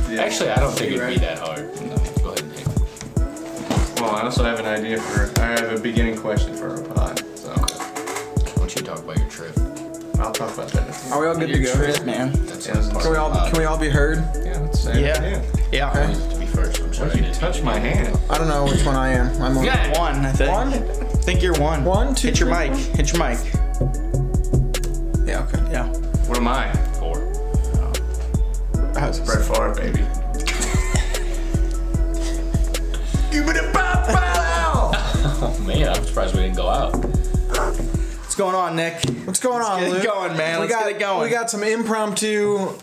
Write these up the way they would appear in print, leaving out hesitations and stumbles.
Yeah. Actually, I don't think it'd be that hard. No. Go ahead and take it. Well, I also have an idea I have a beginning question for our pod. So, Why don't you talk about your trip? I'll talk about that. Are we all good to go? Trip, man. That's Can we all be heard? Yeah, let's say Yeah. Okay. To be first, I'm sorry. Why did you touch my hand? I don't know which one I am. I'm on Yeah. One, I think. one. I think you're one. One, two, Hit your three, mic. Hit your mic. Yeah. Okay. Yeah. What am I? 4. How's Brett Favre, baby. Give it a pop out! Oh man, I'm surprised we didn't go out. What's going on, Nick? What's going on, Get Luke? it going, man. Let's get it going. We got some impromptu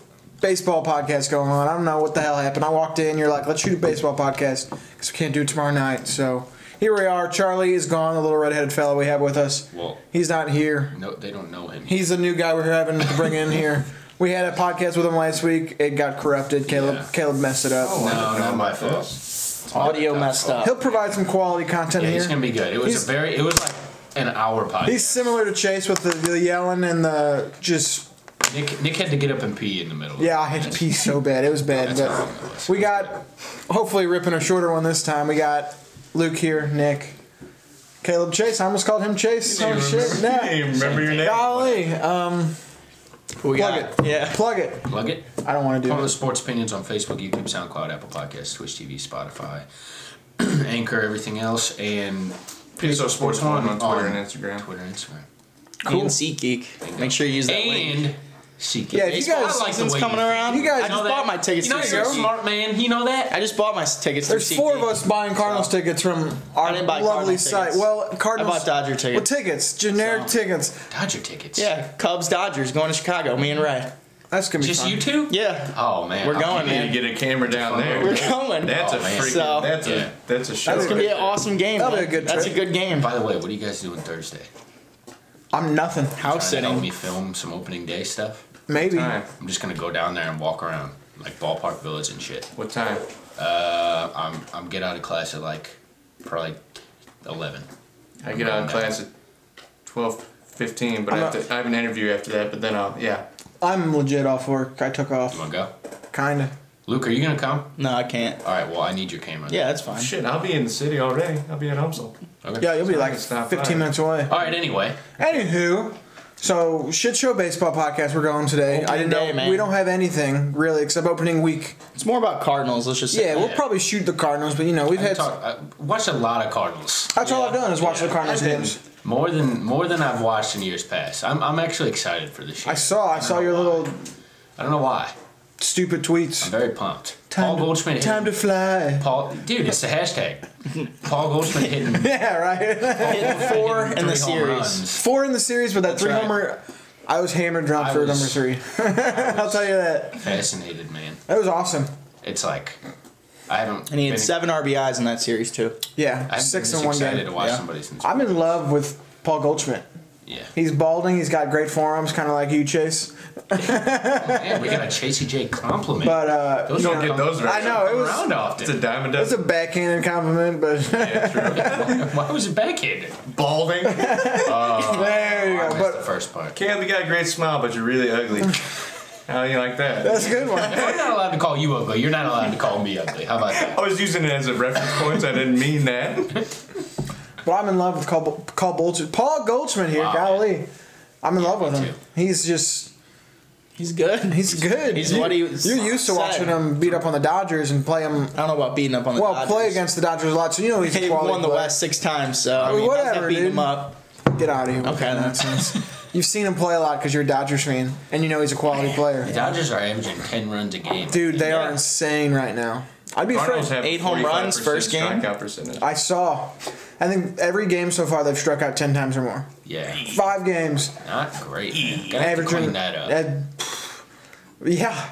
baseball podcast going on. I don't know what the hell happened. I walked in. You're like, let's shoot a baseball podcast because we can't do it tomorrow night. So here we are. Charlie is gone. The little redheaded fellow we have with us. Well, He's not here. no, they don't know him. He's the new guy we're having to bring in here. We had a podcast with him last week. It got corrupted. Caleb messed it up. No, not my fault. Audio messed up. He'll provide some quality content Yeah, here. he's gonna be good. It was it was like an hour podcast. He's similar to Chase with the yelling and the just. Nick had to get up and pee in the middle. Yeah, I had to pee so bad. It was bad. That's how But it was. we got, hopefully, ripping a shorter one this time. We got Luke here, Nick, Caleb, Chase. I almost called him Chase. Oh, shit. You didn't even remember your name. Golly. We Plug got it. Yeah. Plug it. Plug it. I don't want to do Follow the it. Sports Opinions on Facebook, YouTube, SoundCloud, Apple Podcasts, Twitch TV, Spotify, Anchor, everything else, and PSO Sports One on Twitter and Instagram. Twitter and Instagram. Cool. And SeatGeek. Make sure you use that link. And SeatGeek. Yeah, if you guys- I like the Season's way coming you- around. You guys I just bought my tickets You know through you're a SeatGeek. smart man. You know that? I just bought my tickets through There's SeatGeek. 4 of us buying Cardinals tickets from our didn't buy lovely Cardinals site. tickets. Well, Cardinals. I bought Dodger tickets. Well, tickets. Generic tickets. Dodger tickets. Yeah, Cubs, Dodgers, going to Chicago. Me and Ray. That's going to be Just fun. you two? Yeah. Oh man, We're going, You need man. to get a camera down there. We're going. That's Oh, a man. freaking. So- That's a show. That's It's gonna be an awesome game. That'll be man. a good That's trip. a good game. By the way, what are you guys doing Thursday? I'm nothing. House Trying to help sitting. me film some opening day stuff. Maybe. Time. I'm just gonna go down there and walk around like Ballpark Village and shit. What time? I'm get out of class at like probably 11. I get out of class at 12:15, but I have an interview after that. But then I'm legit off work. I took off. You wanna go? Kinda. Luke, are you gonna come? No, I can't. All right. Well, I need your camera. Yeah, that's fine. Shit, I'll be in the city already. I'll be at Humsel. Okay. Yeah, you'll be So I like can stop 15 by. minutes away. All right. Anyway, Anywho, so shit show baseball podcast we're going today. I didn't Opening know day, man. we don't have anything really except opening week. It's more about Cardinals. Let's just say. Yeah, we'll probably shoot the Cardinals, but we've had. I watched a lot of Cardinals. That's all I've done is watch Yeah. the Cardinals games. More than I've watched in years past. I'm actually excited for this year. I saw your little I don't know why. stupid tweets. I'm very pumped. Paul Goldschmidt. Time to fly. Dude, it's the hashtag. Paul Goldschmidt hitting Yeah, right. Hit 4 in the 3 home series. runs. 4 in the series, but that 3 right. homer. I was hammered drunk I for was- number 3. I'll tell you that. Fascinated, man. That was awesome. It's like I haven't. And he had been- 7 RBIs in that series too. Yeah, I haven't 6 been in one excited game. to watch Yeah. somebody since. I'm in love with Paul Goldschmidt. Yeah. He's balding. He's got great forearms, kind of like you, Chase. Man, we got a Chasey J compliment. But Those You don't get those very I know, it was- around It's a often. diamond it's dust. a backhanded compliment, but Yeah, true. Why was it backhanded? Balding. there you I go. missed the But first part. Caleb, you got a great smile, but you're really ugly. How do you like that? that's a good one. I'm not allowed to call you ugly. You're not allowed to call me ugly. How about that? I was using it as a reference point. So I didn't mean that. But I'm in love with Paul Goldschmidt here. Wow. Golly, I'm in love with me him. too. He's just He's good. he's good. He's what he You're used to said. watching him beat up on the Dodgers and play him. I don't know about beating up on the Dodgers. Play against the Dodgers a lot, so he's a He quality won the player. West 6 times, so I mean, mean, whatever, how's that beating dude. him up? Get out of here. with Okay, that then. nonsense. You've seen him play a lot because you're a Dodgers fan, and he's a quality player. The Dodgers are averaging 10 runs a game. Dude, they are Yeah. insane right now. I'd be Cardinals afraid. have 8 home 45% runs first game. strikeout percentage. I saw. I think every game so far they've struck out 10 times or more. Yeah. 5 games. Not great, man. Gotta have to clean that up. Yeah.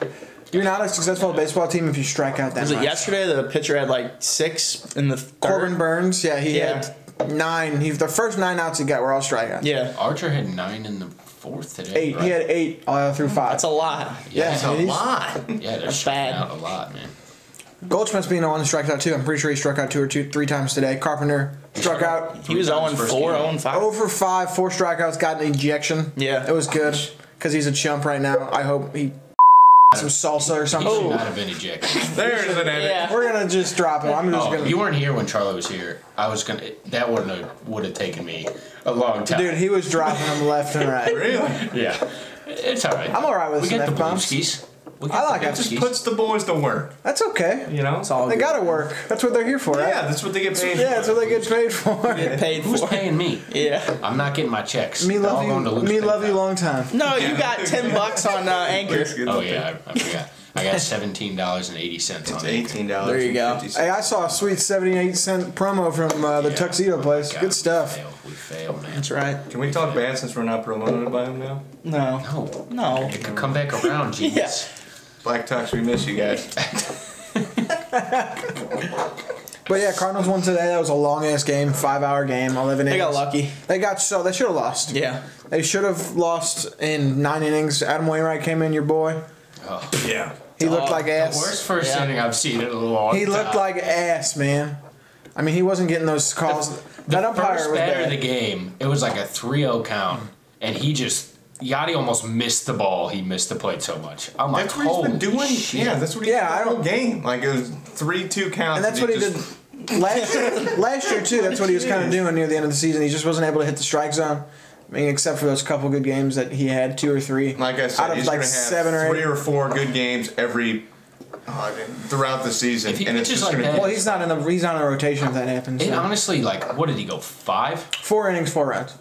You're not a successful baseball team if you strike out that Was much. it yesterday the pitcher had like 6 in the third? Corbin Burns, yeah, he Yeah. had 9. The first 9 outs he got were all strikeouts. Yeah, Archer had 9 in the 4th today. 8. Right? He had 8 through 5. that's a lot. Yeah, That's a he's- lot. Yeah, they're That's striking bad. out a lot, man. Goldschmidt's being the one who strikes out too. I'm pretty sure he struck out 2 or 3 times today. Carpenter struck out He was 0-4, First game. 0-5. 0 for 5, 4 strikeouts, got an ejection. Yeah. It was good because he's a chump right now. I hope he some salsa or He something. should not have been ejected. There's an edit. Yeah. We're gonna just drop him. I'm just Oh, gonna. you weren't here when Charlie was here. I was gonna. That would have taken me a long time. Dude, he was dropping them left and right. Really? Yeah, it's all right. I'm all right with we some get the F-bombs. Blueskis. I like It it. just puts the boys to work. That's okay. You know? It's all They good. gotta work. That's what they're here for, right? Yeah, that's what they get paid Yeah, that's what they get paid for. Get paid Who's for. paying me? Yeah. I'm not getting my checks. Me They're love all going to you. Luke's Me love PayPal. you long time. No, you got $10 on Anchor. Oh yeah, I forgot. I got $17.80 It's on Anchor. $18. There you go. Hey, I saw a sweet 78-cent promo from the Yeah. tuxedo place. God, Good stuff. We fail, man. That's right. Can we talk bad since we're not promoted by him now? No. No, No. it could come back around, genius. Black Tux, we miss you guys. But yeah, Cardinals won today. That was a long ass game, 5-hour game, 11 innings. They got lucky. They should have lost. Yeah. They should have lost in 9 innings. Adam Wainwright came in, your boy. Oh, Yeah. He looked like the ass. worst first Yeah. inning I've seen in a long He looked time. like ass, man. I mean, he wasn't getting those calls. The That umpire first was batter of the bad. game, it was like a 3-0 count, and Yachty almost missed the ball. He missed the plate so much. I'm like, That's what he's been holy doing. shit. Yeah, that's what he Yeah, did I the whole don't- game. Like, it was 3-2 counts. And that's what he did last year, too. That's what he was kind of doing near the end of the season. He just wasn't able to hit the strike zone. I mean, except for those couple good games that he had, 2 or 3. Like I said, out of he's like going to have 7 or 8. 3 or 4 good games throughout the season. If he and it's pitches just like gonna, that- Well, he's not in the rotation if that happens. It So. honestly, like, what did he go, 5? 4 innings, 4 runs.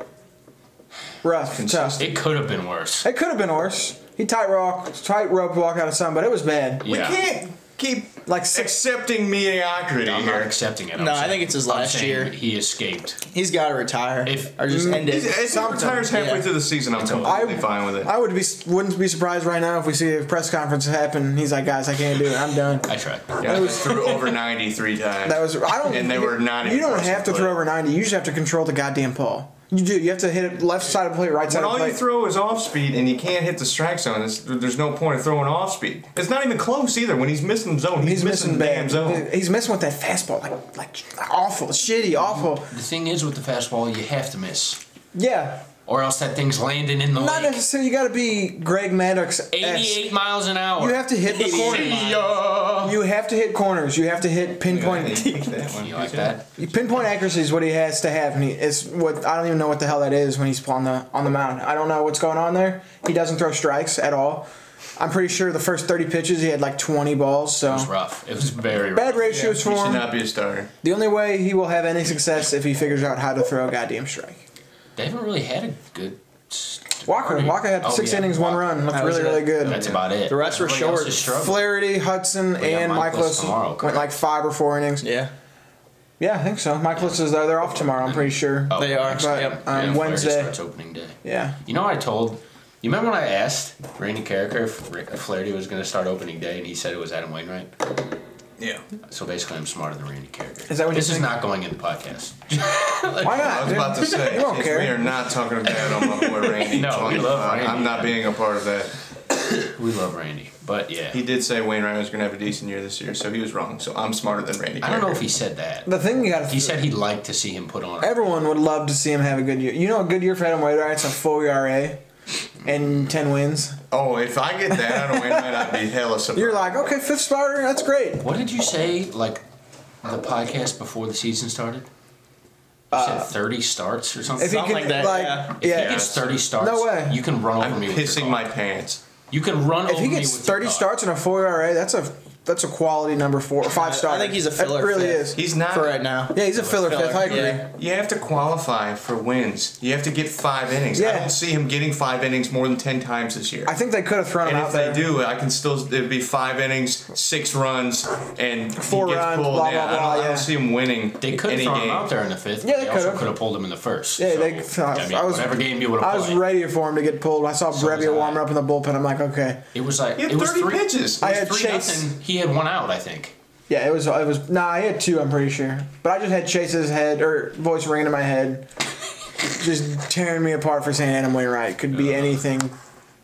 Rough, tough. It could have been worse. It could have been worse. He tightrope walk out of some, but it was bad. We Yeah. can't keep Like 6. accepting mediocrity I'm not here. accepting it. I'm No, I saying- think it's his I'm last saying year. He escaped. He's got to retire. If- or just end it. If he retires halfway Yeah. through the season, I'm completely fine with it. I wouldn't be surprised right now if we see a press conference happen. He's like, guys, I can't do it. I'm done. I tried. Yeah, I threw over 90 3 times. That was I don't. And they were not You don't impressive have to play. throw over 90. You just have to control the goddamn ball. You do. You have to hit it left side of the plate, right side When of all the you plate. throw is off speed and you can't hit the strike zone, there's no point of throwing off speed. It's not even close either. When he's missing the zone, he's missing the damn bad. zone. He's missing with that fastball, like awful, shitty, awful. The thing is with the fastball, you have to miss. Yeah, Or else that thing's landing in the not lake. necessarily. You got to be Greg Maddox. 88 miles an hour. You have to hit the corners. You have to hit corners. You have to hit pinpoint. You like that? Pinpoint accuracy is what he has to have, and it's what I don't even know what the hell that is when he's on the mound. I don't know what's going on there. He doesn't throw strikes at all. I'm pretty sure the first 30 pitches he had like 20 balls. So It was rough. It was very rough. bad ratios He for should him. not be a starter. The only way he will have any success if he figures out how to throw a goddamn strike. They haven't really had a good. Walker had 6 innings, 1 run. Looked That was really, it. really good. That's about it. The rest were Everybody else short. is struggling. Flaherty, Hudson, We got and Michaelis Michaelis tomorrow, went correct? like 5 or 4 innings. Yeah. Yeah, I think so. Michaelis is there. They're off tomorrow. I'm pretty sure. Oh, They are, next but, week. um, Flaherty Wednesday. starts opening day. Yeah. You know what I told? You remember when I asked Randy Carricker if Flaherty was going to start opening day, and he said it was Adam Wainwright? Yeah. So basically, I'm smarter than Randy Carricker. Is that what you This is think? not going in the podcast. Why not? I was about to say, You won't if care. we are not talking bad on my boy Randy. No, we love Randy. I'm not being a part of that. We love Randy, but yeah. He did say Wainwright was going to have a decent year this year, so he was wrong. So I'm smarter than Randy. I don't know Carricker. if he said that. The thing you got He said he'd like to see him put on. everyone would love to see him have a good year. You know, a good year for Adam Wainwright's a full ERA and 10 wins. Oh, if I get that out of Wainwright, I'd be hella surprised. You're like, okay, 5th starter, that's great. What did you say, like, the podcast before the season started? You said 30 starts or something? If he Something can, like that, yeah. If he gets 30 starts, No way. you can run over I'm me with your pissing car. my pants. You can run If over he me gets with your 30 car. starts and a full ERA, that's a quality number 4 or 5 starter. I think he's a filler. It really fifth is. He's not. For right now. Yeah, he's a filler 5th. I agree. Yeah. You have to qualify for wins. You have to get 5 innings. I Yeah. don't see him getting 5 innings more than 10 times this year. I think they could have thrown him And out if there. they do, I can still. It'd be 5 innings, 6 runs, and 4 he gets runs, pulled. blah, Yeah, blah, blah, I yeah. don't see him winning They could have any thrown game. him out there in the 5th. Yeah, they also could've. could have pulled him in the 1st. Yeah, So, I mean, whatever game you would I have was played. ready for him to get pulled. I saw So was Brebbia I. warming up in the bullpen. I'm like, okay. It was like He had it was 30 3 pitches. I It had was 3 Chase. nothing. He had 1 out, I think. Yeah, it was. Nah, I had 2. I'm pretty sure. But I just had Chase's head or voice ringing in my head, just tearing me apart for saying Adam Wainwright could be anything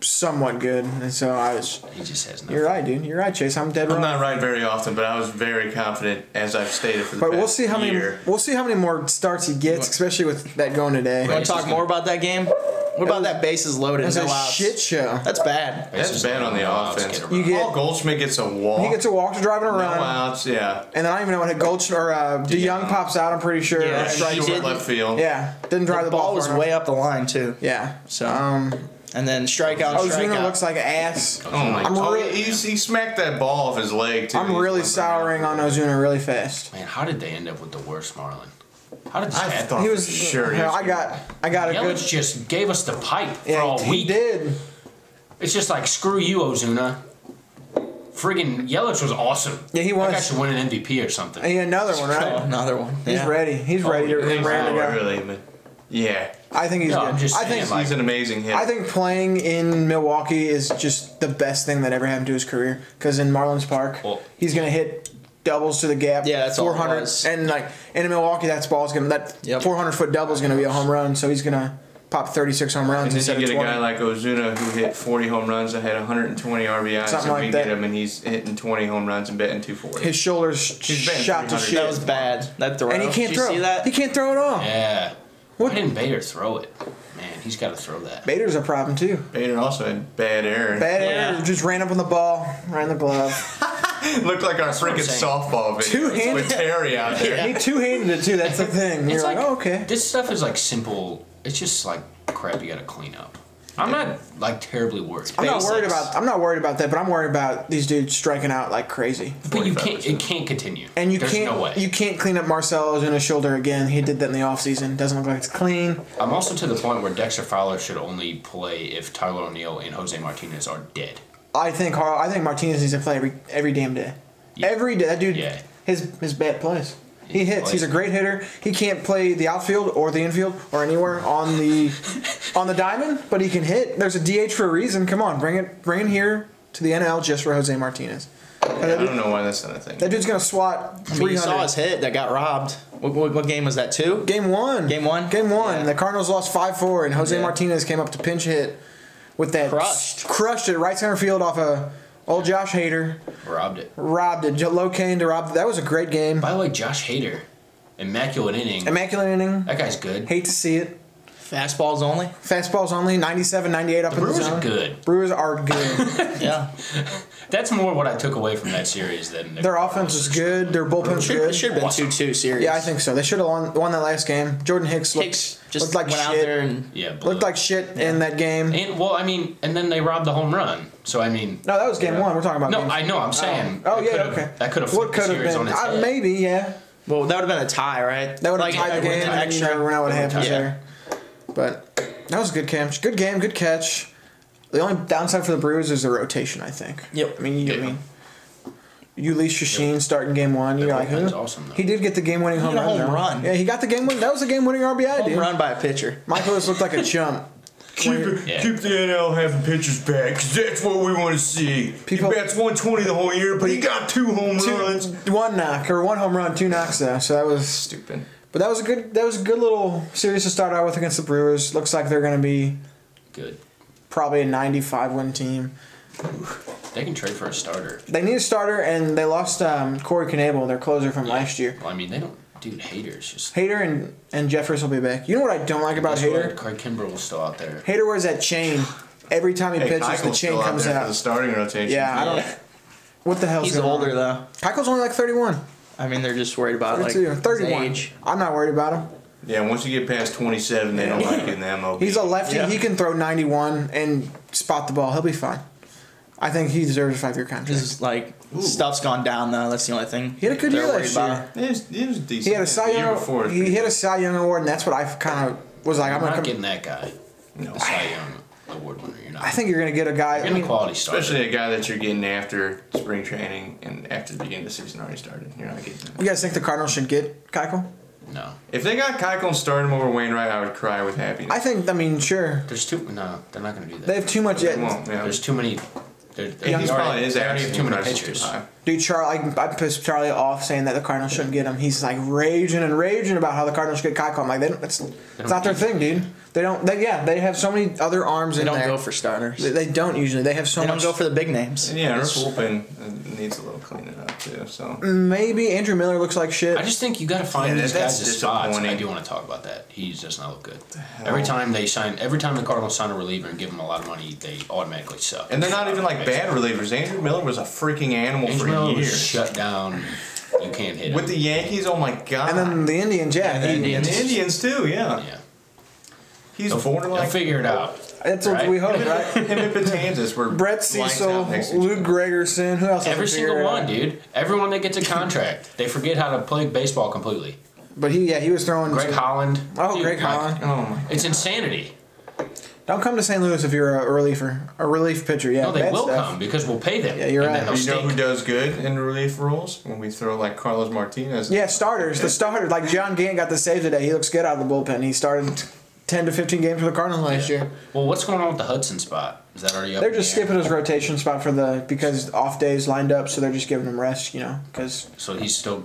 somewhat good. And so I was. He just has nothing. You're right, dude. You're right, Chase. I'm dead I'm wrong. not right very often, but I was very confident, as I've stated for the But past we'll see how many. year. We'll see how many more starts he gets, especially with that going today. Want to talk more about that game? What about that bases loaded? That's No a outs? shit show. That's bad. That's bad on the offense. You get- Paul Goldschmidt gets a walk. He gets a walk to drive and a no run. outs, yeah. And then I don't even know what hit Goldschmidt or DeYoung pops out, I'm pretty sure. Yeah, Strike. he Short did. left field. Yeah, didn't drive The the ball was far enough. way up the line too. Yeah. So and then strikeout. Ozuna strikeout. looks like an ass. Oh my I'm god. really- He smacked that ball off his leg, too. I'm really souring on Ozuna really fast. Man, how did they end up with the worst Marlin? How did this I happen? thought He for was sure. he hell, was I got a Yelich good. just gave us the pipe for Yeah, all he week. did. It's just like, screw you, Ozuna. Friggin' Yelich was awesome. Yeah, he That guy was. should win an MVP or something. And he had another one, Oh, right? another one. He's Yeah. ready. He's ready to he's ready to not go. really, but yeah. I think he's No, good. I'm just I think saying, like- He's an amazing hitter. I think playing in Milwaukee is just the best thing that ever happened to his career. Because in Marlins Park, Well- he's gonna hit doubles to the gap. Yeah, that's all it 400, was. and like in Milwaukee, that 400-foot double is gonna be a home run. So he's gonna pop 36 home runs and instead then you of get a 20. guy like Ozuna who hit 40 home runs and had 120 RBIs, Something and like we that. get him, and he's hitting 20 home runs and betting 240. His shoulders He's batting shot to 300. shit, That was bad. That throw. and he can't Did you throw. See that? He can't throw at all. Yeah. What- Why didn't Bader throw it? Man, he's got to throw that. Bader's a problem too. Bader also had bad air. Bad Yeah. air, just ran up on the ball, right in the glove. Looked like our what I'm freaking saying. softball video Two-handed- with Terry out there. He two-handed it too. That's the thing. You're It's like, oh, okay. This stuff is like simple. It's just like crap you got to clean up. I'm not like terribly worried. I'm not worried Basics. about that, but I'm worried about these dudes striking out like crazy. But you can't. 45%. It can't continue. And There's no way. you can't clean up Marcell Ozuna's shoulder again. He did that in the offseason. Doesn't look like it's clean. I'm also to the point where Dexter Fowler should only play if Tyler O'Neill and Jose Martinez are dead. I think Martinez needs to play every damn day. Yeah. Every day. That dude, Yeah. his bat plays. He hits. plays. He's a great hitter. He can't play the outfield or the infield or anywhere on the diamond, but he can hit. There's a DH for a reason. Come on, bring it here to the NL just for Jose Martinez. I don't know why that's not a thing. That dude's gonna swat I mean, you 300. saw his hit that got robbed. What game was that? 2? Game one. Game one? Game one. Yeah. The Cardinals lost 5-4, and Jose Yeah. Martinez came up to pinch hit with that Crushed it right center field off a old Josh Hader. Robbed it. Robbed it. Low Kane to rob. That was a great game. By the way, Josh Hader, immaculate inning. Immaculate inning. That guy's good. Hate to see it. Fastballs only. Fastballs only. 97, 98 up in the Brewers zone. are good. Brewers are good. Yeah. That's more what I took away from that series than Their offense is good. Their bullpen's Should good. have been Awesome. 2-2 series. Yeah, I think so. They should have won that last game. Jordan Hicks Hicks just looked like went shit. out there and Yeah, blew Looked it. like shit in that game. And well, I mean, and then they robbed the home run. So I mean, No, that was game one. We're talking about no, game I know. I'm saying. Oh, that yeah, could've- okay. That could have What flipped the could have series been? on its head. Maybe, yeah. well, that would have been a tie, right? That would have Like, tied the it would've game, been and you never know what happens Yeah. there. But that was a good catch. Good game, good catch. The only downside for the Brewers is the rotation, I think. Yep. I mean, Yeah. Ulysse Shashin starting game one. You're like, bullpen's who? awesome, though. He did get the game-winning home got a run. home though. run. Yeah, he got the game-winning. That was a game-winning RBI, Home dude. run by a pitcher. Michael just looked like a chump. Yeah. Keep the NL having pitchers back, because that's what we want to see. People- He bats 120 the whole year, but he got 2 home runs. One home run, 2 knocks though. So that was. Stupid. But that was a good little series to start out with against the Brewers. Looks like they're going to be Good. probably a 95 win team. They can trade for a starter. They need a starter, and they lost Corey Knebel, their closer from last year. Well, I mean, they don't. Dude, Hader's just. Hader and Jeffers will be back. You know what I don't like about Guess what? Hader? Craig Kimbrell's still out there. Hader wears that chain. Every time he pitches, the Keuchel's chain still comes there for out. the starting rotation. Yeah, I don't. What the hell's He's going older on? though. Keuchel's only like 31. I mean, they're just worried about like 32, his 31. age. I'm not worried about him. Yeah, once you get past 27, they don't like getting the MLB. He's a lefty. Yeah. He can throw 91 and spot the ball. He'll be fine. I think he deserves a 5-year contract. His like stuff's gone down though. That's the only thing. He had a good they're year worried last about. year. He was decent. He had a Cy The year Young. before, He hit a Cy Young award, and that's what I kind of was like. I'm I'm not gonna. getting that guy. No. The Cy Young Award winner. You're not. I think you're gonna get a guy. You're I getting mean, a quality starter. Especially a guy that you're getting after spring training and after the beginning of the season already started. You're not getting you guys think the Cardinals should get Keuchel? No. If they got Keuchel and started him over Wainwright, I would cry with happiness. I think. I mean, sure. There's too. No, they're not going to do that. They have too much. They won't, yeah. There's too many. He's probably his they already have too many asking pitchers. price is high. Dude, Charlie, I pissed Charlie off saying that the Cardinals shouldn't get him. He's like raging about how the Cardinals should get Keuchel. I'm like, it's not their thing, dude. They don't. They have so many other arms They in don't there. go for starters. They don't usually. They have so They much. don't go for the big names. And yeah, our bullpen needs a little cleaning up too. So Maybe Andrew Miller looks like shit. I just think you got to find Yeah, these that's guys' spots. And I disappointing. do want to talk about that. He does not look good. Every time the Cardinals sign a reliever and give him a lot of money, they automatically suck. and they're not even like bad relievers. Andrew Miller was a freaking animal Andrew for Miller was years. shut down. You can't hit him. With the Yankees, oh my god. and then the Indians, and the Indians too, yeah. yeah. He's They'll borderline. figure it out. That's what Right? we hope, right? Him and Betances were Brett lights out next Cecil, to each Luke other. Gregerson, who else? has Every to single figure it one, out? dude. Everyone that gets a contract, they forget how to play baseball completely. But he was throwing. Greg Holland. Oh, Dude, Greg like, Holland. Oh my. It's insanity. Don't come to St. Louis if you're a relief pitcher. Yeah, No, they bad will stuff. come because we'll pay them. Yeah, you're and right. Then they'll You know who stink. does good in relief roles? When we throw like Carlos Martinez. Yeah, starters. The starters. Like John Gant got the save today. He looks good out of the bullpen. He started 10 to 15 games for the Cardinals last year. Well, what's going on with the Hudson spot? Is that already up? They're in the just air? skipping his rotation spot because off days lined up, so they're just giving him rest. Because So he's still.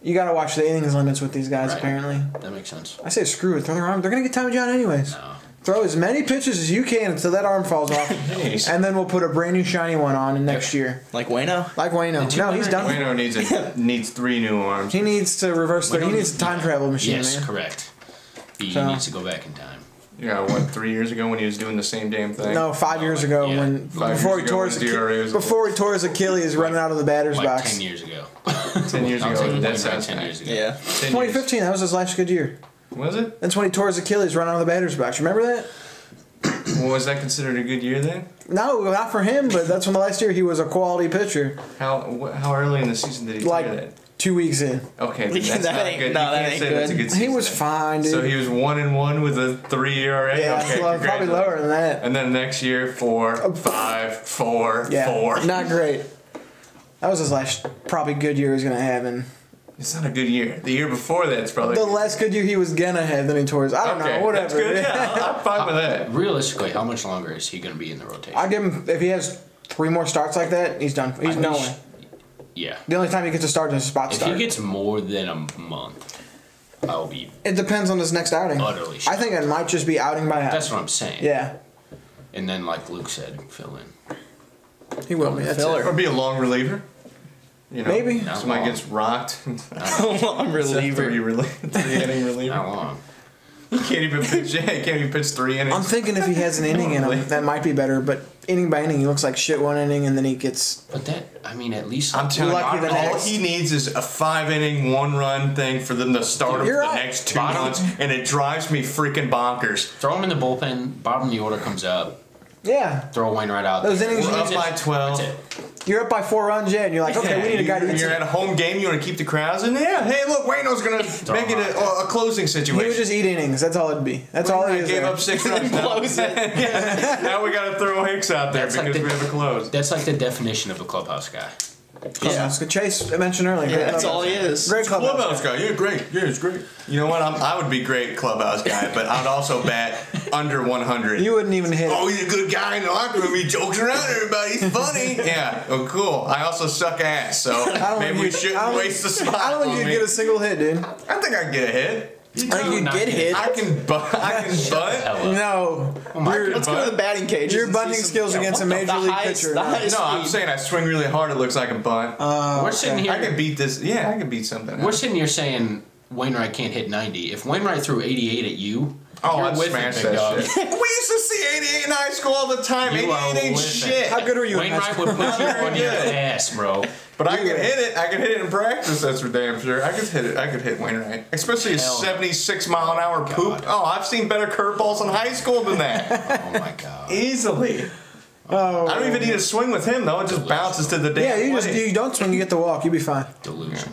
you got to watch the innings limits with these guys. Right. Apparently, That makes sense. I say screw it. Throw their arm. They're gonna get Tommy John anyways. No. Throw as many pitches as you can until that arm falls off, Jeez. and then we'll put a brand new shiny one on next year. Like Wayno. Like Wayno. Did you No, he's learn- done. Wayno needs 3 new arms. He needs to reverse. He Wayno needs a time yeah. travel machine, Yes, man. correct. He So- needs to go back in time. Yeah, what, 3 years ago when he was doing the same damn thing? No, 5 years ago Yeah. when 5 before years he tore ago his when DRA was- before he tore his Achilles running out of the batter's Like box. 10 years ago. 10 years I was ago. thinking That Wayne sounds 10 years ago. Yeah. 10 years. 2015. That was his last good year. Was it? That's when he tore his Achilles running out of the batter's box. Remember that? Well, was that considered a good year then? No, not for him. But that's when the last year he was a quality pitcher. How early in the season did he Like tear that? 2 weeks in, Okay, then that's That not ain't- good. no, You that can't ain't say that's a good. good season. he was then. fine, dude. So he was 1-1 with a 3 ERA. yeah, okay, well, probably lower than that. And then next year 4, 5, 4, Yeah, 4. not great. That was his last probably good year he was gonna have, and It's not a good year. The year before that's probably the last good year he was gonna have. Then he tore his. I don't know. Whatever. That's good. Yeah, I'm fine with that. Realistically, how much longer is he going to be in the rotation? I'll give him if he has 3 more starts like that, he's done. He's I no wish- way. Yeah. The only time he gets a start is a spot If start. he gets more than a month, I'll be. It depends on his next outing. Utterly I shocked. think it might just be outing by That's outing. what I'm saying. Yeah, And then, like Luke said, fill in. he will be. That's Filler. it. Or be a long reliever. You know, Maybe. Not somebody long. gets rocked. I'm reliever. 3-inning reliever. Not long. He can't even pitch. Yeah, he can't even pitch 3 innings. I'm thinking if he has an inning in him, that might be better. But inning by inning, he looks like shit one inning, and then he gets. But that, I mean, at least. I'm telling you, lucky the all next- he needs is a 5-inning, 1-run thing for them to start him You're for the right. next 2 Bottom- months, and it drives me freaking bonkers. Throw him in the bullpen. Bottom of the order comes up. Yeah, Throw Wainwright out. Those there. innings We're up you- by 12. That's it. you're up by 4 runs, yeah, and you're like, okay, we need a guy to eat You're some. at a home game. You want to keep the crowds in. Yeah, hey, look, Wayno's gonna make it a closing He would situation. just eat innings. That's all it'd be. That's all he I is. gave there. up 6 runs. Now. Close it. Yeah. Now we got to throw Hicks out there That's like because the- we have a close. That's like the definition of a clubhouse guy. Yeah. Chase I mentioned earlier. Yeah, Great that's all clubhouse. he is. Great clubhouse. Clubhouse guy, yeah, great, yeah, it's great. You know what? I would be great clubhouse guy, but I'd also bat under 100. You wouldn't even hit. Oh, he's a good guy in the locker room. He jokes around everybody. He's funny. Yeah. Oh, cool. I also suck ass, so maybe we shouldn't waste the spot. I don't think on you'd me. get a single hit, dude. I think I'd get a hit. I think you'd Not get hit. hit. I can butt. I can butt. Hell up. No. Your- Let's go to the batting cage. Your bunting skills against a major league pitcher. No, I'm saying I swing really hard. It looks like a bunt. We're sitting here. I can beat this. Yeah, I can beat something. We're sitting here saying Wainwright can't hit 90. If Wainwright threw 88 at you, Oh, you're I'd with smash it, big that dog. shit. We used to see 88 in high school all the time. You are 88 ain't with it. shit. How good were you in high Wainwright school? would put you Very on your good. ass, bro. But I can hit it. I can hit it in practice. That's for damn sure. I could hit it. I could hit Wainwright, especially a Hell. 76-mile-an-hour poop. God. Oh, I've seen better curveballs in high school than that. Oh my god. Easily. Oh. I don't even need to swing with him though. It just bounces to the damn. Yeah, you plate. don't swing, you get the walk, you'll be fine. Delusion.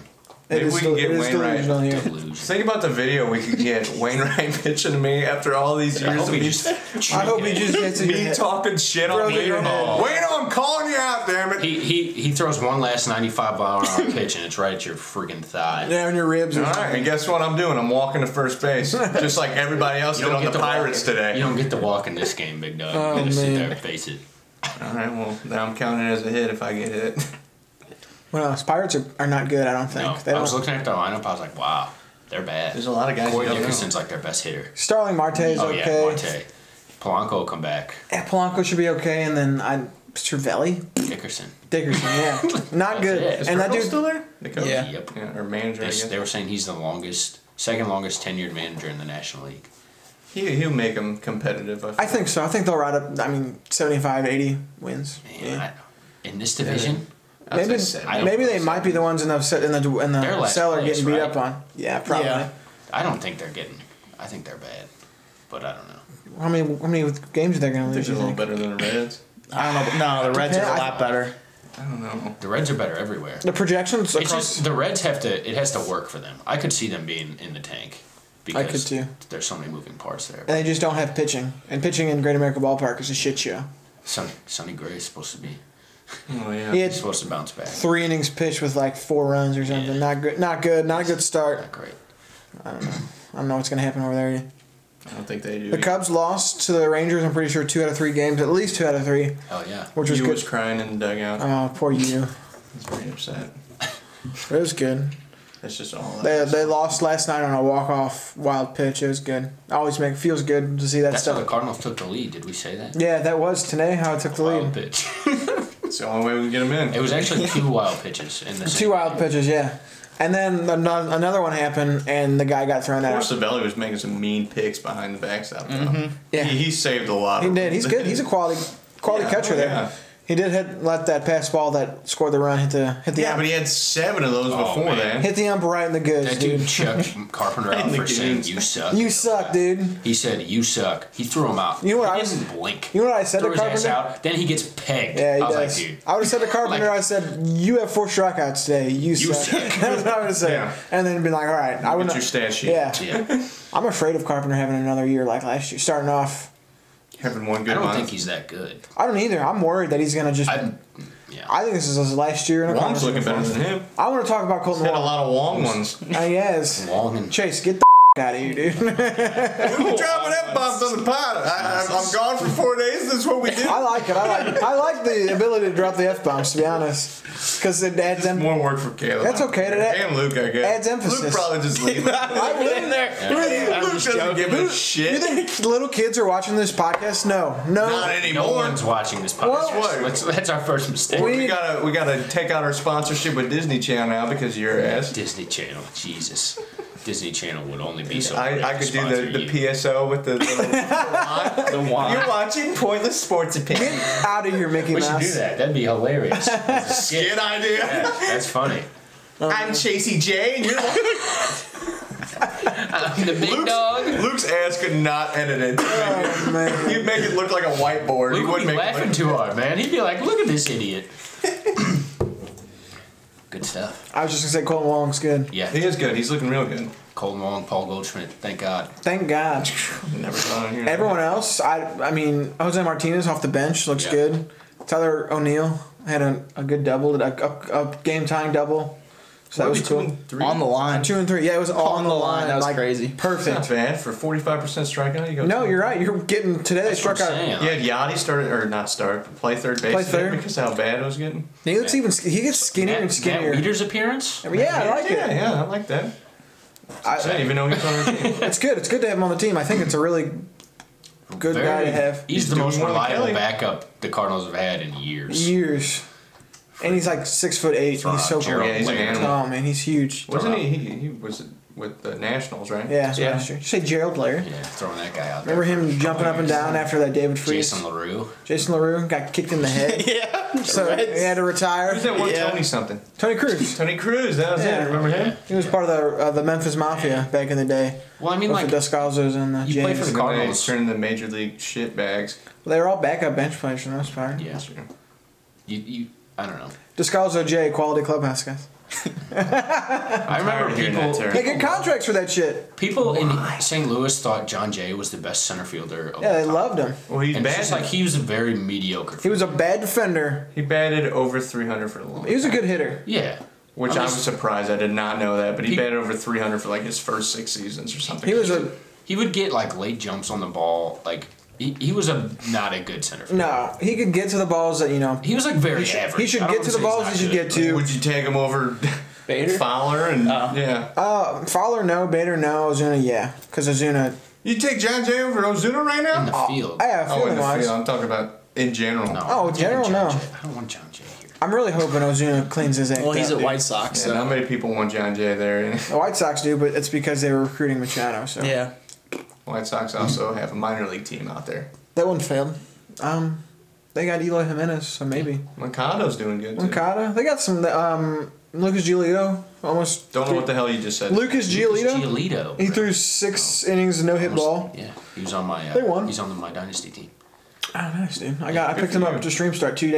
Maybe we can get it is Wainwright. delusional here. Delusion. Think about the video we could get Wainwright pitching to me after all these I years hope of he me, just. I hope he just gets in your me head. talking shit Throws on it in your Waino. head. Waino, I'm calling you out, damn it. He throws one last 95-mile-an-hour pitch and it's right at your freaking thigh. Yeah, on your ribs. All right, and guess what I'm doing? I'm walking to first base, just like everybody else You did don't on get the to walk Pirates it. today. You don't get to walk in this game, big dog. Oh, You gotta sit man. there and face it. All right, well, now I'm counting it as a hit if I get hit. Well, Pirates are not good, I don't think. No, They I was don't. looking at the lineup. I was like, wow, They're bad. There's a lot of guys. Corey you don't know. Dickerson's like their best hitter. Starling Marte's Oh okay. yeah, Marte. Polanco will come back. Yeah, Polanco should be okay, and then Cervelli? Dickerson. Dickerson, yeah. Not good. it. Is And that Purtle dude still there? The coach? Yeah. Yep. Yeah, or manager, I guess. They were saying he's the second longest tenured manager in the National League. He'll make them competitive. I think so. I think they'll ride up, 75, 80 wins. Man, Yeah. in this division, Maybe, I maybe don't they might be the ones in the They're last cellar place, getting beat right? up on. Yeah, probably. Yeah. I don't think they're getting. I think they're bad, but I don't know. How many games are they going to lose? They're a You little think? better than the Reds. I don't know. No, the Reds are a lot better. I don't know. The Reds are better everywhere. The projections It's across. just the Reds have to. It has to work for them. I could see them being in the tank because could too. there's so many moving parts there. And they just don't have pitching. And pitching in Great America Ballpark is a shit show. Sonny Gray is supposed to be. Oh yeah. He had He's supposed to bounce back. 3 innings pitched with 4 runs or something. Yeah. Not good. Not good. Not a good start. Not great. I don't know what's going to happen over there. I don't think they do. The Cubs lost to the Rangers. I'm pretty sure 2 out of 3 games. At least 2 out of 3. Oh yeah. Which was You good. was crying in the dugout. Oh, poor you. He's pretty upset. It was good. That's just all. They lost last night on a walk-off wild pitch. It was good. Feels good to see that That's how the stuff. Cardinals took the lead. Did we say that? Yeah, that was today how it took the Wild lead. pitch. It's the only way we can get them in. It was actually 2 wild pitches in the same 2 wild pitches, yeah. And then another one happened, and the guy got thrown Poor out. Cervelli was making some mean picks behind the backstop. Yeah. He saved a lot. He of did. them. He's good. He's a quality Yeah, catcher oh, there. yeah. He did let that pass ball that scored the run hit the Yeah, but he had 7 of those before man. that. hit the ump right in the goods, That dude. dude chucked Carpenter out In the for saying games. you suck. You suck, dude. He said you suck. He threw him out. You know what he I was- didn't blink. You know what I said Threw to his ass Carpenter? out. Then he gets pegged. Yeah, he I was does. like, dude. I would have said to Carpenter, Like- I said, you have 4 strikeouts today. You suck. suck. That's what I would have said. Yeah. And then be like, all right. I would Get your stat sheet. Yeah. Yeah. I'm afraid of Carpenter having another year like last year. Starting off. Having one I good don't month. think he's that good. I don't either. I'm worried that he's going to just. Yeah. I think this is his last year in a Wong's Cardinals looking better uniform. than him. I want to talk about Kolten He's had a Wong. lot of Wong ones. Yes. Long and Chase, get the out of here, dude. We're dropping F-bombs on the pod. I'm gone for 4 days. That's what we do. I like it. I like the ability to drop the F-bombs, to be honest. Because it adds them. More work for Caleb. That's okay. And Luke, I guess. adds emphasis. Luke probably just leave. I would in there. Luke doesn't give a You shit. think little kids are watching this podcast? No. Not no anymore. one's watching this podcast. What? That's our first mistake. We gotta take out our sponsorship with Disney Channel now because of your ass. Disney Channel, Jesus. Disney Channel would only be so. I could do sponsor the you. PSO with the The wine. You're watching Pointless Sports Opinion. Get out of here, Mickey We Mouse. should do that. That'd be hilarious. As a skit. Good idea. Yeah, that's funny. I'm Chasey J, and you're I'm the big dog. Luke's ass could not edit it. Oh, man. He'd make it look like a whiteboard. Luke He would wouldn't be make it laughing look. too hard, man. He'd be like, "Look at this idiot." Good stuff. I was just going to say Kolten Wong's good. Yeah. He is good. He's looking real good. Kolten Wong, Paul Goldschmidt. Thank God. Thank God. Never thought I'd hear that. Everyone else, I mean, Jose Martinez off the bench looks Yeah. good. Tyler O'Neill had a good double, a game-tying double. So that was cool. On the line. 2 and 3. Yeah, it was all on the line. That was like, crazy. Not Perfect. bad for 45% strikeout. You go. No, you're right. You're getting today. They That's what struck I'm out. saying. Yeah, Yachty started or not start play third base. Play today third. because how bad it was getting. He looks even. He gets skinnier and Matt skinnier. Wieder's appearance. Yeah, I like Yeah, it. yeah, I like that. I didn't even know he was on our team. It's good. It's good to have him on the team. I think it's a really good guy to have. He's the doing most more than reliable Kelly. backup the Cardinals have had in years. Years. And he's like 6'8". He's so Gerald cool. Yeah, he's an Blair. animal. Oh man, he's huge. Wasn't he? He was with the Nationals, right? Yeah, that's Yeah. what I should. You say Gerald Blair. Yeah, throwing that guy out there. Remember him jumping up and down after that David Freese? Jason LaRue. Jason LaRue got kicked in the head, Yeah. so he had to retire. Who's that one? Yeah. Tony something. Tony Cruz. Tony Cruz. That was Yeah. it. Remember him? He was part of the Memphis Mafia back in the day. Well, I mean, With like, the Descalzos and the you play James. for the And then Cardinals. they turned the major league shit bags. They were all backup bench players for the most part. yeah, That's true. you, I don't know. Descalzo J, quality clubhouse guys. I remember tired of hearing people. that term. They get contracts for that shit. People in St. Louis thought John Jay was the best center fielder. Of Yeah, they all time. loved him. Well, he's And it's bad. just like he was a very mediocre. He was a bad defender. He batted over 300 for the long. He was a good hitter. Yeah. Which I'm I was just- surprised. I did not know that, but he He- batted over 300 for like his first 6 seasons or something. He was a He would get like late jumps on the ball. Like he was not a good center fielder. no. He could get to the balls that He was like very He should, average. he should I don't get to the wanna say balls he he's should not get to. Would you take him over Bader? Fowler and yeah. Fowler no, Bader no, Ozuna yeah, because Ozuna. You take John Jay over Ozuna right now? In the field. Yeah, Oh, in feeling the wise. field. I'm talking about in general. No, Oh, I'm general, taking John no. Jay. I don't want John Jay here. I'm really hoping Ozuna cleans his act Well, he's up, at dude. White Sox, Yeah, so. not many people want John Jay there. The White Sox do, but it's because they were recruiting Machado. So Yeah. White Sox also have a minor league team out there. that one failed. They got Eloy Jimenez, so maybe. Mercado's doing good too. Moncada. They got some. Lucas Giolito almost. Don't know what the hell you just said. Lucas Giolito. Giolito. He threw 6 innings and no hit ball. Yeah, he was on my. They won. He's on my dynasty team. Oh, nice, dude. I picked him up to Stream Start two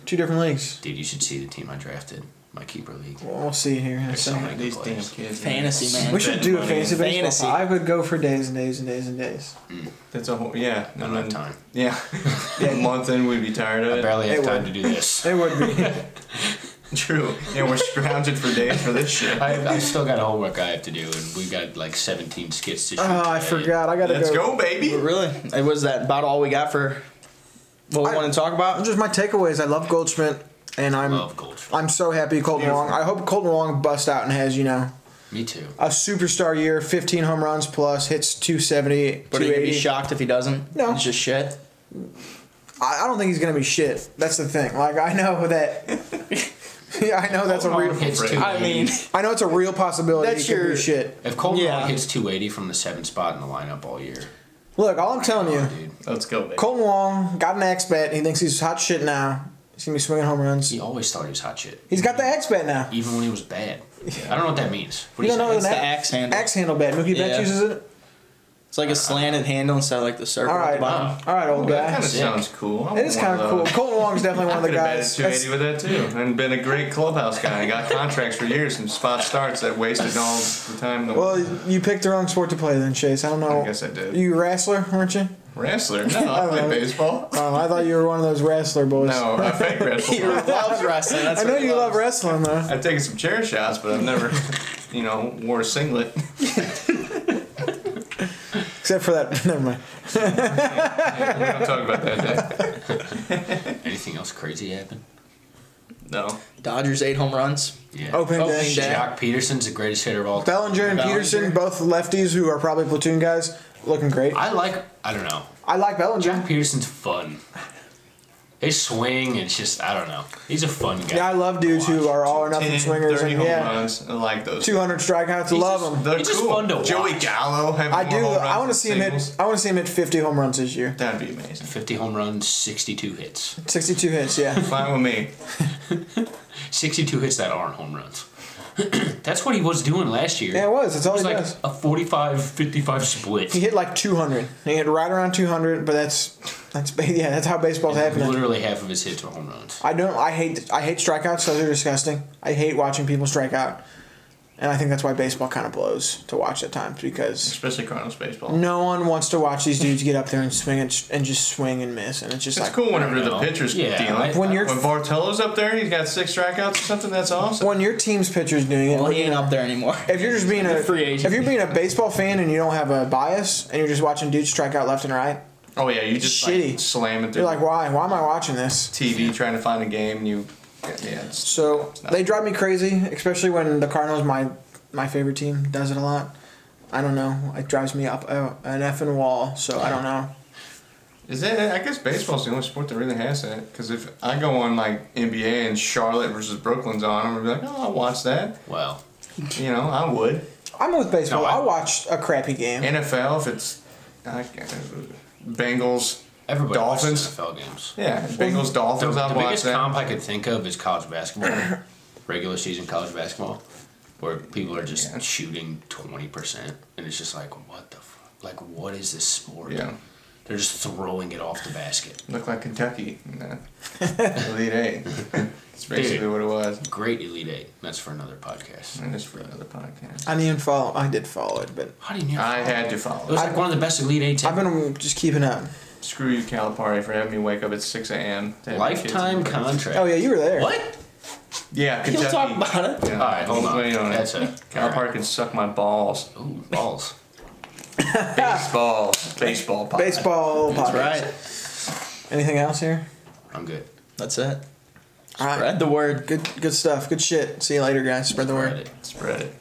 different leagues. Dude, you should see the team I drafted. My keeper league. Well, we'll see here in a There's so second. many These good damn players. kids. Fantasy, man. We should do a fantasy baseball. Fantasy. I would go for days and days and days and days. That's a whole yeah. Not enough time. Yeah. A month in, we'd be tired of I it. barely have It time would. to do this. It would be. True. Yeah, we're scrounging for days for this shit. I still got homework I have to do, and we've got like 17 skits to shoot. Oh, I today. forgot. I gotta Let's go. go, baby. But really? Was that about all we got for what we want to talk about? Just my takeaways. I love Goldschmidt, and Love Goldschmidt. I'm so happy Kolten Wong. I hope Kolten Wong busts out and has Me too. a superstar year, 15 home runs plus, hits 270, But are you gonna be 280. shocked if he doesn't? No. It's just shit. I don't think he's gonna be shit. That's the thing. Like I know that. Yeah, I know that's a real. Hits Right. 280. I mean, I know it's a real possibility. That's he could your- be shit. If Colton Yeah. hits 280 from the 7th spot in the lineup all year, Look, all I'm telling you, dude, Let's go, baby. Kolten Wong got an X bet. He thinks he's hot shit now. He's gonna be swinging home runs. he always thought he was hot shit. He's got the X bet now. Even when he was bad. I don't know what that means. What You do don't know say? it's the axe handle. X handle bet. Mookie Betts Yeah. uses it. It's like a slanted handle instead of like the circle All at right, the bottom. all right, old That guy. kind of Sick. sounds cool. I It is want kind of one cool. Kolten Wong's definitely one of the I could have guys. batted 280 with that too, and been a great clubhouse guy. Got contracts for years and spot starts that wasted all the time. Well, you picked the wrong sport to play then, Chase. I don't know. I guess I did. You a wrestler, weren't you? Wrestler? No, I don't play know. baseball. Oh, I thought you were one of those wrestler boys. No, I fake He wrestler. loves wrestling. That's I know what he you love loves. wrestling though. I've taken some chair shots, but I've never, wore a singlet. Except for that. Never mind. We don't talk about that day. Anything else crazy happen? No. Dodgers 8 home runs. Yeah. Opening Opening day. day. Jock Peterson's the greatest hitter of all time. Bellinger and Bellinger. Peterson, both lefties who are probably platoon guys, looking great. I don't know. I like Bellinger. Jock Peterson's fun. His swing, it's just, I don't know. He's a fun guy. Yeah, I love dudes who are all or nothing 10, swingers 30 and home yeah, runs. I like those. 200 strikeouts. He's Love just- them. They're He's just cool. fun to Joey watch. Gallo having I more do. home runs I want to than see him hit. singles. I want to see him hit 50 home runs this year. That'd be amazing. 50 home runs, 62 hits. 62 hits. Yeah. Fine with me. 62 hits that aren't home runs. That's what he was doing last year. Yeah, it was. That's all It was he like does. a 45-55 split. He hit like 200. He hit right around 200, but that's how baseball's happening. Literally half of his hits were home runs. I hate strikeouts. Those are disgusting. I hate watching people strike out, and I think that's why baseball kind of blows to watch at times because Especially Cardinals baseball. no one wants to watch these dudes get up there and swing and just swing and miss, and it's just It's like cool whenever the know. pitcher's Yeah, dealing. When you're- when Bartolo's up there, he's got 6 strikeouts or something. That's awesome. when your team's pitcher's doing it. Well, he ain't up there anymore. If you're just being a Free agent. if you're being a baseball fan and you don't have a bias and you're just watching dudes strike out left and right, Oh yeah, you just shitty. like slam it through you're like, why? Why am I watching this? TV trying to find a game. It's So they drive me crazy, especially when the Cardinals, my favorite team, does it a lot. I don't know. It drives me up an effing wall. So I don't know. Is that? I guess baseball's the only sport that really has that. Because if I go on like NBA and Charlotte versus Brooklyn's on, I'm gonna be like, oh, I'll watch that. Well, I would. I'm with baseball. No, I'll watch a crappy game. NFL, if it's Bengals, everybody Dolphins. watches NFL games. Yeah, Bengals, Dolphins. The I'll watch biggest that. comp I could think of is college basketball, regular season college basketball, where people are just shooting 20%, and it's just like, what the fuck? Like, what is this sport? Yeah. They're just throwing it off the basket. Look like Kentucky. Elite Eight. That's basically Dude. what it was. Great Elite Eight. That's for another podcast. And it's for another podcast. I didn't even follow. I did follow it, but How do you know? I had to It follow. was like one of the best Elite Eights I've ever. been just keeping up. Screw you, Calipari, for having me wake up at 6 a.m. to have my kids Lifetime in bed. Oh contract. yeah, you were there. What? Yeah, Kentucky. He'll talk about it. Yeah. All right, hold on. Wait on That's it. it. Calipari can suck my balls. Ooh, balls. Baseball. Baseball pod. Baseball. That's podcast. right. Anything else here? I'm good. That's it. All right. Spread the word. Good stuff. Good shit. See you later, guys. Spread the word. Spread it. Spread it.